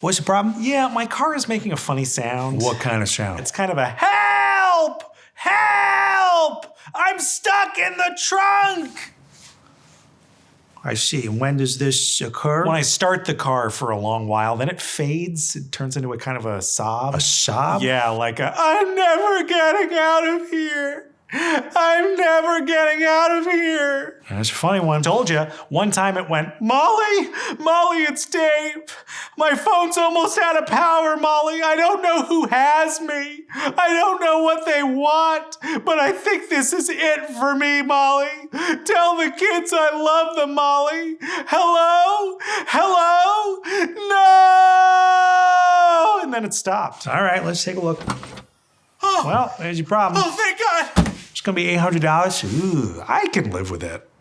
What's the problem? Yeah, my car is making a funny sound. What kind of sound? It's kind of a help! Help! I'm stuck in the trunk! I see. And when does this occur? When I start the car for a long while, then it fades. It turns into a kind of a sob. A sob? Yeah, like a, I'm never getting out of here. I'm never getting out of here. That's a funny one. Told you. One time it went, Molly, it's Dave. My phone's almost out of power, Molly. I don't know who has me. I don't know what they want, but I think this is it for me, Molly. Tell the kids I love them, Molly. Hello? Hello? No! And then it stopped. All right, let's take a look. Oh, Well, there's your problem. oh, thank God. It's going to be $800. Ooh, I can live with it.